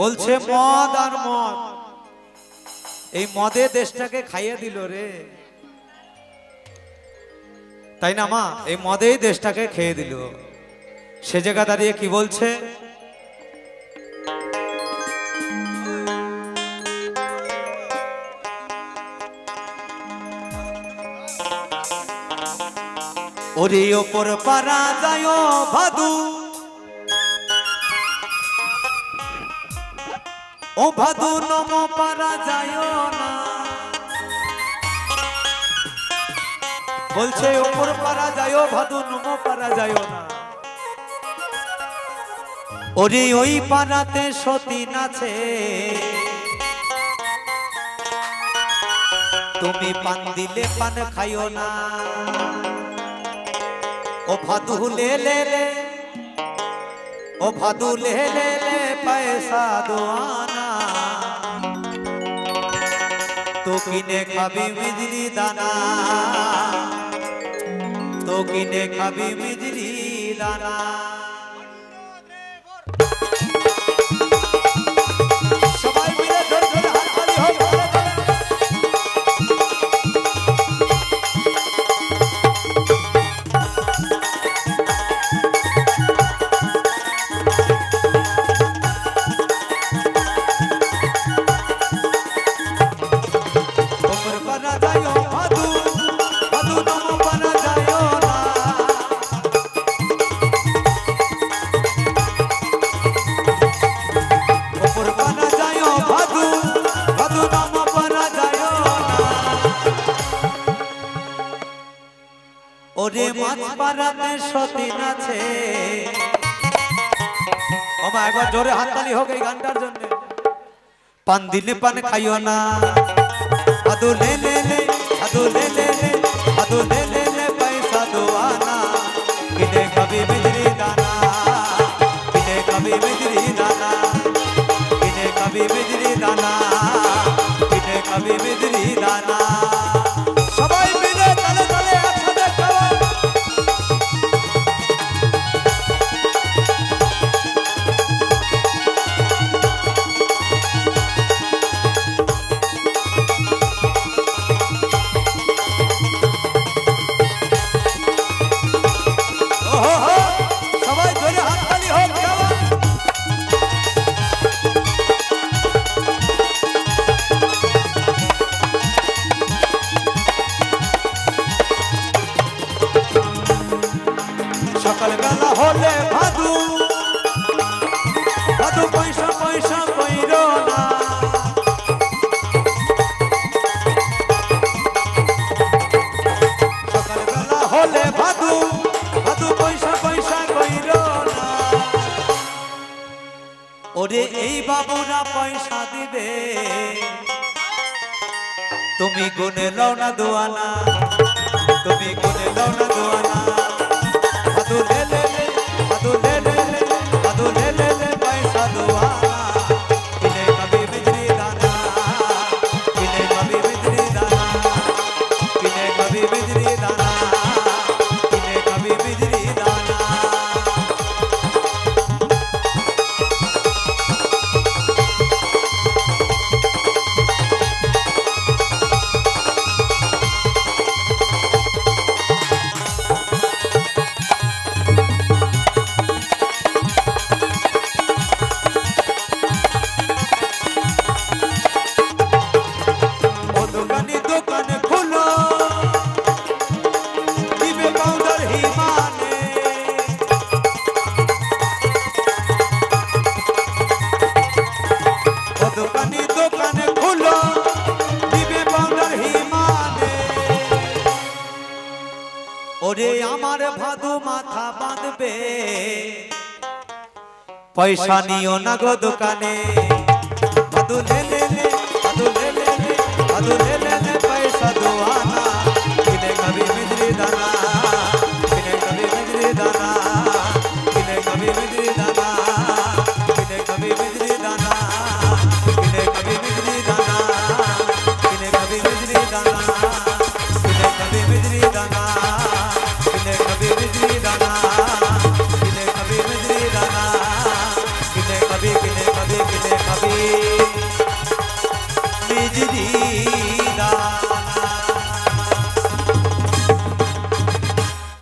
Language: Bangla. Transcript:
বলছে মদ আর মদ, এই মদে দেশটাকে খাইয়ে দিল রে, তাই না মা? এই মদেই দেশটাকে খেয়ে দিল। সে জায়গা দাঁড়িয়ে কি বলছে? ওরে ওপর পারা যায় ভাদু, ও ভাদু নম পারা যায় না। বলছে ওপর পারা যায় ভাদু নম পারা যায় না। ওরে ওই পাড়াতে সতীন আছে, তুমি পান দিলে পান খাইও না। ও ভাদু লে লে লে, ও ভাদু লে লে লে পয়সা দোয়ানা, তো কিনে খাবি মিজরি দানা, তো কিনে খাবি মিজরি দানা। সবাই মিলে ধরে ধরে হাততালি হোক। ওরে মাছ পাড়াতে সতীন আছে, ওমা একবার জোরে হাততালি হোক এই গানটার জন্য। পান দিলে পান খাইও না, ভাদু লে লে লে, ভাদু লে লে লে, ভাদু লে লে লে পয়সা দোয়ানা, কিনে খাবি মিজরি দানা, কিনে খাবি মিজরি দানা, কিনে খাবি মিজরি দানা, কিনে খাবি মিজরি দানা। সবাই মিলে তালে তালে একসাথে খাওয়া। সবাই ধরে হাততালি হোক। সকালবেলা হলে ভাদু, ভাদু পয়সা পয়সা কইর না। সকালবেলা হলে ভাদু, ভাদু পয়সা পয়সা কইর না। ওরে এই বাবুরা পয়সা দিবে, তুমি গুনে লও না দোয়ানা, তুমি গুনে লও না দোয়ানা। ভাদু লে লে লে, ভাদু লে লে লে, ভাদু লে লে লে পয়সা দোয়ানা, কিনে খাবি মিজরি দানা, কিনে খাবি মিজরি দানা, কিনে খাবি মিজরি দানা, কিনে খাবি মিজরি দানা। ওরে আমার ভাদু মাথা বাঁধবে, পয়সা নিও না গো দোকানে। ভাদু লে লে লে, ভাদু লে লে লে, ভাদু লে লে লে পয়সা দোয়ানা, কিনে খাবি মিজরি দানা, কিনে খাবি মিজরি দানা, কিনে খাবি মিজরি দানা, কিনে খাবি মিজরি দানা, কিনে খাবি মিজরি দানা, কিনে খাবি মিজরি দানা, কিনে খাবি মিজরি দানা, কিনে খাবি মিজরি দানা, কিনে খাবি মিজরি দানা, কিনে খাবি